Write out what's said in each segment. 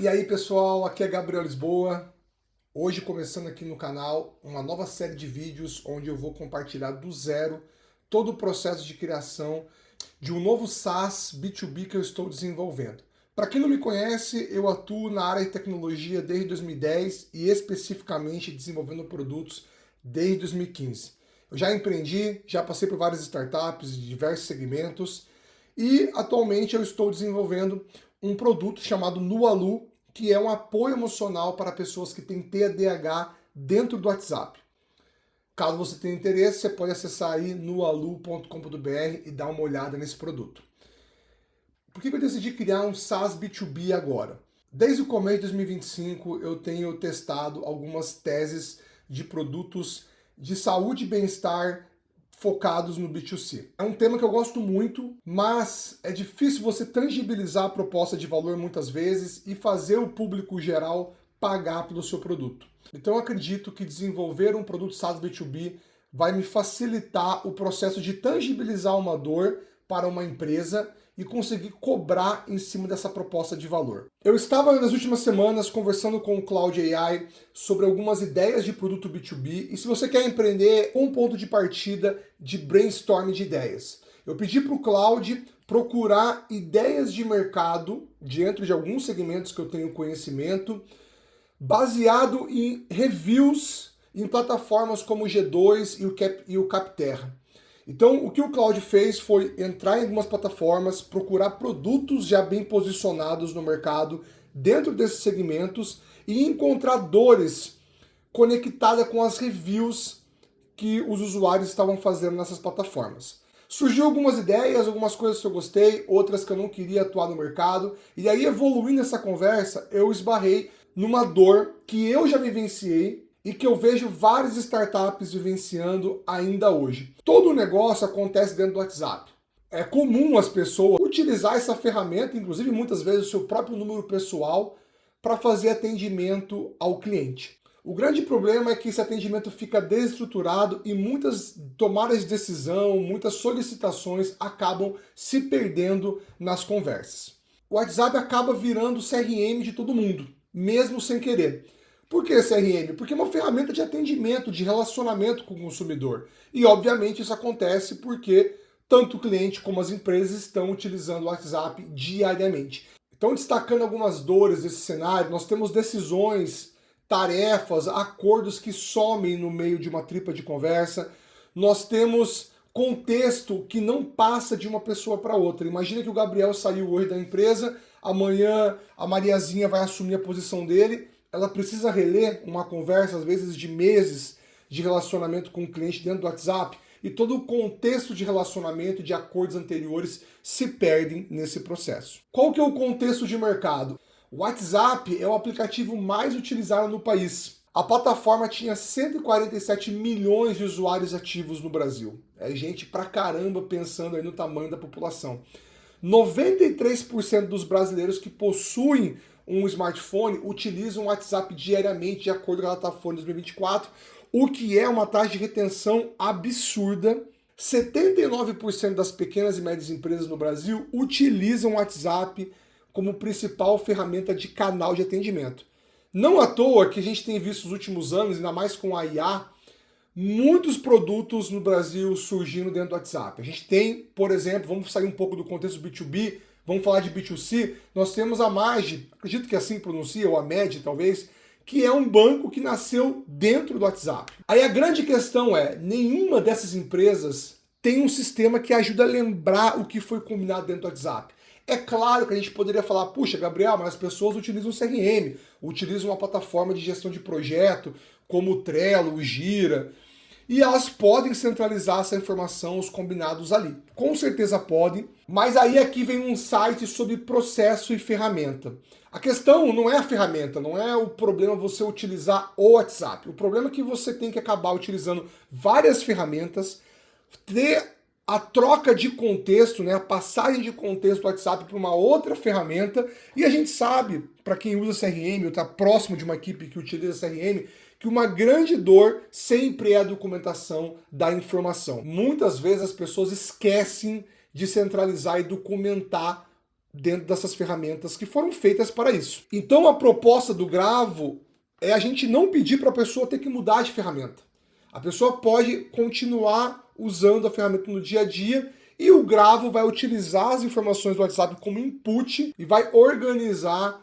E aí pessoal, aqui é Gabriel Lisboa, hoje começando aqui no canal uma nova série de vídeos onde eu vou compartilhar do zero todo o processo de criação de um novo SaaS B2B que eu estou desenvolvendo. Para quem não me conhece, eu atuo na área de tecnologia desde 2010 e especificamente desenvolvendo produtos desde 2015. Eu já empreendi, já passei por várias startups de diversos segmentos e atualmente eu estou desenvolvendo um produto chamado Nualu, que é um apoio emocional para pessoas que têm TDAH dentro do WhatsApp. Caso você tenha interesse, você pode acessar aí nualu.com.br e dar uma olhada nesse produto. Por que eu decidi criar um SaaS B2B agora? Desde o começo de 2025 eu tenho testado algumas teses de produtos de saúde e bem-estar focados no B2C. É um tema que eu gosto muito, mas é difícil você tangibilizar a proposta de valor muitas vezes e fazer o público geral pagar pelo seu produto. Então eu acredito que desenvolver um produto SaaS B2B vai me facilitar o processo de tangibilizar uma dor para uma empresa e conseguir cobrar em cima dessa proposta de valor. Eu estava nas últimas semanas conversando com o Cloud AI sobre algumas ideias de produto B2B e se você quer empreender, um ponto de partida de brainstorm de ideias. Eu pedi para o Cloud procurar ideias de mercado dentro de alguns segmentos que eu tenho conhecimento, baseado em reviews em plataformas como o G2 e o Capterra. Então, o que o Cloud fez foi entrar em algumas plataformas, procurar produtos já bem posicionados no mercado dentro desses segmentos e encontrar dores conectadas com as reviews que os usuários estavam fazendo nessas plataformas. Surgiu algumas ideias, algumas coisas que eu gostei, outras que eu não queria atuar no mercado, e aí evoluindo essa conversa, eu esbarrei numa dor que eu já vivenciei e que eu vejo várias startups vivenciando ainda hoje. Todo o negócio acontece dentro do WhatsApp. É comum as pessoas utilizar essa ferramenta, inclusive muitas vezes o seu próprio número pessoal, para fazer atendimento ao cliente. O grande problema é que esse atendimento fica desestruturado e muitas tomadas de decisão, muitas solicitações acabam se perdendo nas conversas. O WhatsApp acaba virando o CRM de todo mundo, mesmo sem querer. Por que CRM? Porque é uma ferramenta de atendimento, de relacionamento com o consumidor. E, obviamente, isso acontece porque tanto o cliente como as empresas estão utilizando o WhatsApp diariamente. Então, destacando algumas dores desse cenário, nós temos decisões, tarefas, acordos que somem no meio de uma tripa de conversa. Nós temos contexto que não passa de uma pessoa para outra. Imagina que o Gabriel saiu hoje da empresa, amanhã a Mariazinha vai assumir a posição dele, ela precisa reler uma conversa, às vezes de meses, de relacionamento com o cliente dentro do WhatsApp, e todo o contexto de relacionamento, de acordos anteriores, se perdem nesse processo. Qual que é o contexto de mercado? O WhatsApp é o aplicativo mais utilizado no país. A plataforma tinha 147 milhões de usuários ativos no Brasil. É gente pra caramba pensando aí no tamanho da população. 93% dos brasileiros que possuem um smartphone utilizam o WhatsApp diariamente, de acordo com a Datafolha 2024, o que é uma taxa de retenção absurda. 79% das pequenas e médias empresas no Brasil utilizam o WhatsApp como principal ferramenta de canal de atendimento. Não à toa que a gente tem visto nos últimos anos, ainda mais com a IA, muitos produtos no Brasil surgindo dentro do WhatsApp. A gente tem, por exemplo, vamos sair um pouco do contexto B2B, vamos falar de B2C, nós temos a Magi, acredito que assim pronuncia, ou a Med talvez, que é um banco que nasceu dentro do WhatsApp. Aí a grande questão é, nenhuma dessas empresas tem um sistema que ajuda a lembrar o que foi combinado dentro do WhatsApp. É claro que a gente poderia falar, puxa, Gabriel, mas as pessoas utilizam o CRM, utilizam uma plataforma de gestão de projeto, como o Trello, o Gira, e elas podem centralizar essa informação, os combinados ali. Com certeza podem, mas aí aqui vem um site sobre processo e ferramenta. A questão não é a ferramenta, não é o problema você utilizar o WhatsApp. O problema é que você tem que acabar utilizando várias ferramentas, ter a troca de contexto, né, a passagem de contexto do WhatsApp para uma outra ferramenta, e a gente sabe, para quem usa CRM ou está próximo de uma equipe que utiliza CRM, que uma grande dor sempre é a documentação da informação. Muitas vezes as pessoas esquecem de centralizar e documentar dentro dessas ferramentas que foram feitas para isso. Então a proposta do Gravo é a gente não pedir para a pessoa ter que mudar de ferramenta. A pessoa pode continuar usando a ferramenta no dia a dia e o Gravo vai utilizar as informações do WhatsApp como input e vai organizar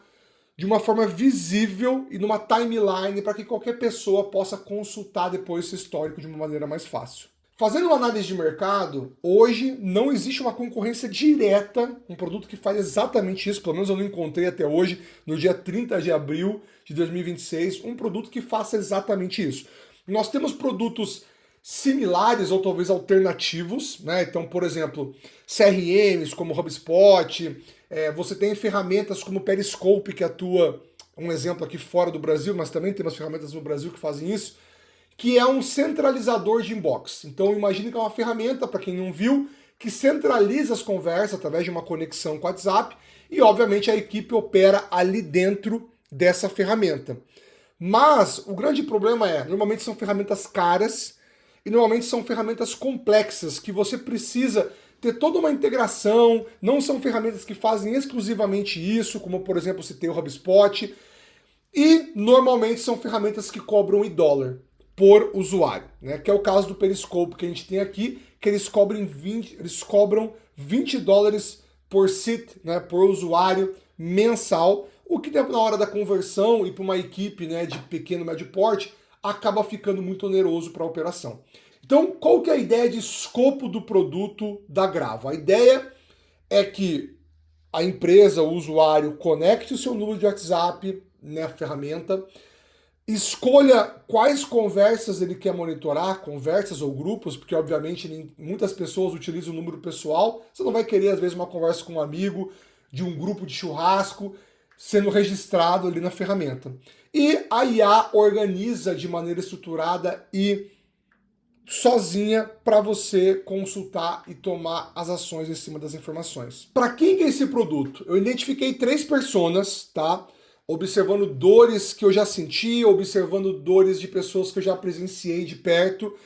de uma forma visível e numa timeline para que qualquer pessoa possa consultar depois esse histórico de uma maneira mais fácil. Fazendo uma análise de mercado, hoje não existe uma concorrência direta, um produto que faz exatamente isso, pelo menos eu não encontrei até hoje, no dia 30 de abril de 2026, um produto que faça exatamente isso. Nós temos produtos similares ou talvez alternativos, né? Então, por exemplo, CRMs como HubSpot, você tem ferramentas como Periscope que atua, um exemplo aqui fora do Brasil, mas também tem umas ferramentas no Brasil que fazem isso, que é um centralizador de inbox. Então imagine que é uma ferramenta, para quem não viu, que centraliza as conversas através de uma conexão com o WhatsApp e obviamente a equipe opera ali dentro dessa ferramenta. Mas o grande problema normalmente são ferramentas caras e normalmente são ferramentas complexas que você precisa ter toda uma integração, não são ferramentas que fazem exclusivamente isso, como por exemplo se tem o HubSpot, e normalmente são ferramentas que cobram em dólar por usuário, né? Que é o caso do Periscope que a gente tem aqui, que eles cobram 20 dólares por seat, né, por usuário mensal, o que na hora da conversão e para uma equipe, né, de pequeno e médio porte, acaba ficando muito oneroso para a operação. Então, qual que é a ideia de escopo do produto da Gravo? A ideia é que a empresa, o usuário, conecte o seu número de WhatsApp na ferramenta, escolha quais conversas ele quer monitorar, conversas ou grupos, porque obviamente muitas pessoas utilizam o número pessoal, você não vai querer às vezes uma conversa com um amigo, de um grupo de churrasco, sendo registrado ali na ferramenta. E a IA organiza de maneira estruturada e sozinha para você consultar e tomar as ações em cima das informações. Para quem que é esse produto? Eu identifiquei 3 personas, tá? Observando dores que eu já senti, observando dores de pessoas que eu já presenciei de perto,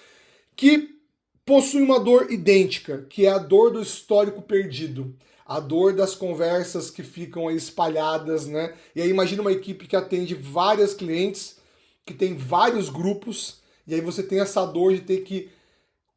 que possuem uma dor idêntica, que é a dor do histórico perdido, a dor das conversas que ficam aí espalhadas, né? E aí imagina uma equipe que atende vários clientes, que tem vários grupos, e aí você tem essa dor de ter que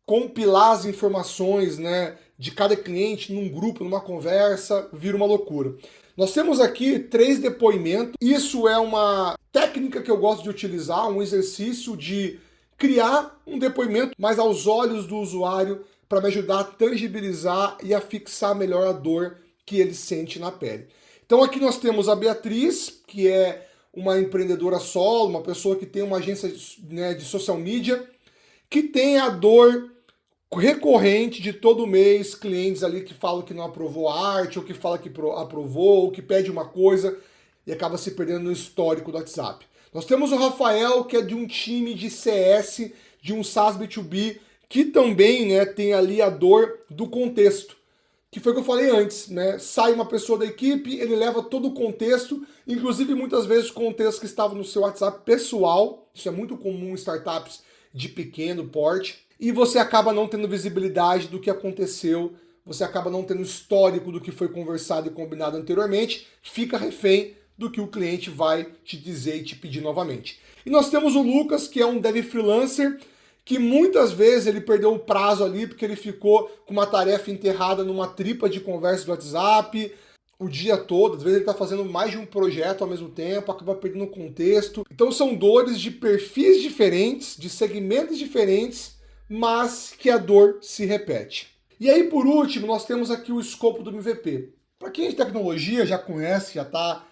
compilar as informações, né, de cada cliente num grupo, numa conversa, vira uma loucura. Nós temos aqui 3 depoimentos. Isso é uma técnica que eu gosto de utilizar, um exercício de criar um depoimento mais aos olhos do usuário para me ajudar a tangibilizar e a fixar melhor a dor que ele sente na pele. Então aqui nós temos a Beatriz, que é uma empreendedora solo, uma pessoa que tem uma agência, né, de social media, que tem a dor recorrente de todo mês, clientes ali que falam que não aprovou a arte, ou que fala que aprovou, ou que pede uma coisa e acaba se perdendo no histórico do WhatsApp. Nós temos o Rafael, que é de um time de CS, de um SaaS B2B, que também, né, tem ali a dor do contexto, que foi o que eu falei antes, né? Sai uma pessoa da equipe, ele leva todo o contexto, inclusive muitas vezes contexto que estava no seu WhatsApp pessoal, isso é muito comum em startups de pequeno porte, e você acaba não tendo visibilidade do que aconteceu, você acaba não tendo histórico do que foi conversado e combinado anteriormente, fica refém do que o cliente vai te dizer e te pedir novamente. E nós temos o Lucas, que é um dev freelancer, que muitas vezes ele perdeu o prazo ali porque ele ficou com uma tarefa enterrada numa tripa de conversa do WhatsApp o dia todo, às vezes ele está fazendo mais de um projeto ao mesmo tempo, acaba perdendo o contexto. Então são dores de perfis diferentes, de segmentos diferentes, mas que a dor se repete. E aí, por último, nós temos aqui o escopo do MVP. Para quem é de tecnologia já conhece, já está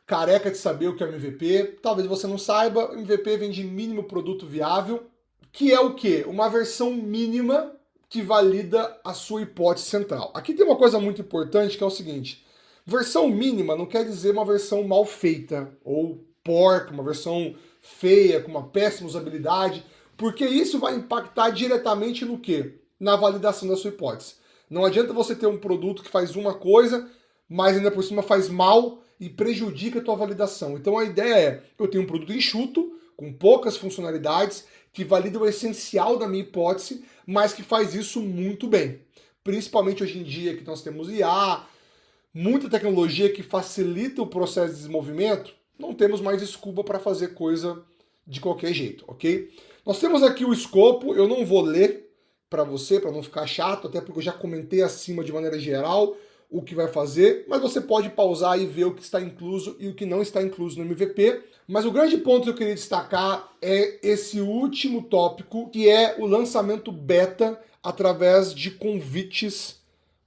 careca de saber o que é MVP, talvez você não saiba, MVP vem de mínimo produto viável, que é o quê? Uma versão mínima que valida a sua hipótese central. Aqui tem uma coisa muito importante que é o seguinte, versão mínima não quer dizer uma versão mal feita, ou porca, uma versão feia, com uma péssima usabilidade, porque isso vai impactar diretamente no quê? Na validação da sua hipótese. Não adianta você ter um produto que faz uma coisa, mas ainda por cima faz mal e prejudica a tua validação. Então a ideia é, eu tenho um produto enxuto, com poucas funcionalidades, que valida o essencial da minha hipótese, mas que faz isso muito bem. Principalmente hoje em dia que nós temos IA, muita tecnologia que facilita o processo de desenvolvimento, não temos mais desculpa para fazer coisa de qualquer jeito, ok? Nós temos aqui o escopo, eu não vou ler para você, para não ficar chato, até porque eu já comentei acima de maneira geral o que vai fazer, mas você pode pausar e ver o que está incluso e o que não está incluso no MVP. Mas o grande ponto que eu queria destacar é esse último tópico, que é o lançamento beta através de convites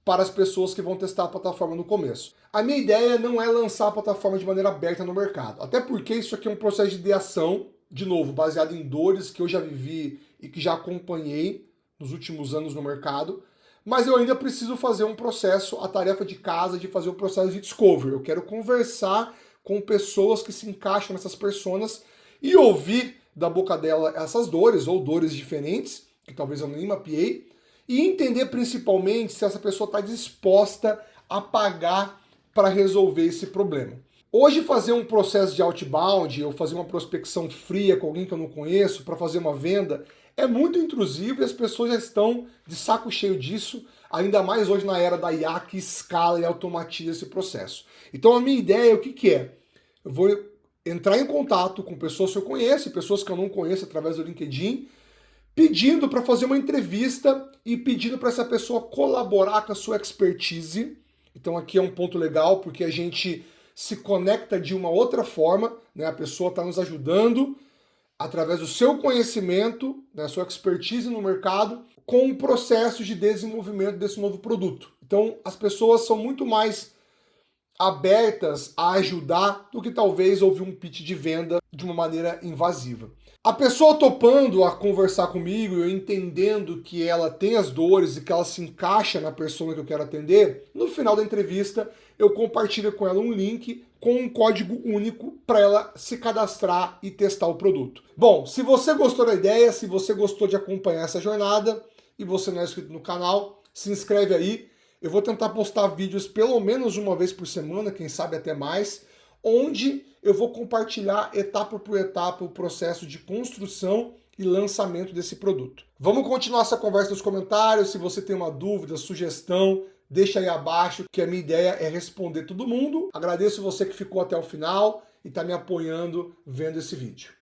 para as pessoas que vão testar a plataforma no começo. A minha ideia não é lançar a plataforma de maneira aberta no mercado, até porque isso aqui é um processo de ideação, de novo, baseado em dores que eu já vivi e que já acompanhei nos últimos anos no mercado, mas eu ainda preciso fazer um processo, a tarefa de casa de fazer o processo de discovery. Eu quero conversar com pessoas que se encaixam nessas personas e ouvir da boca dela essas dores, ou dores diferentes, que talvez eu nem mapeei, e entender principalmente se essa pessoa está disposta a pagar para resolver esse problema. Hoje fazer um processo de outbound, ou fazer uma prospecção fria com alguém que eu não conheço para fazer uma venda, é muito intrusivo e as pessoas já estão de saco cheio disso, ainda mais hoje na era da IA que escala e automatiza esse processo. Então a minha ideia, o que é? Eu vou entrar em contato com pessoas que eu conheço e pessoas que eu não conheço através do LinkedIn, pedindo para fazer uma entrevista e pedindo para essa pessoa colaborar com a sua expertise. Então aqui é um ponto legal, porque a gente se conecta de uma outra forma, né? A pessoa está nos ajudando através do seu conhecimento, da sua expertise no mercado, com o processo de desenvolvimento desse novo produto. Então, as pessoas são muito mais abertas a ajudar do que talvez ouvir um pitch de venda de uma maneira invasiva. A pessoa topando a conversar comigo, eu entendendo que ela tem as dores e que ela se encaixa na persona que eu quero atender, no final da entrevista eu compartilho com ela um link com um código único para ela se cadastrar e testar o produto. Bom, se você gostou da ideia, se você gostou de acompanhar essa jornada e você não é inscrito no canal, se inscreve aí. Eu vou tentar postar vídeos pelo menos uma vez por semana, quem sabe até mais, onde eu vou compartilhar etapa por etapa o processo de construção e lançamento desse produto. Vamos continuar essa conversa nos comentários. Se você tem uma dúvida, sugestão, deixa aí abaixo, que a minha ideia é responder todo mundo. Agradeço você que ficou até o final e está me apoiando vendo esse vídeo.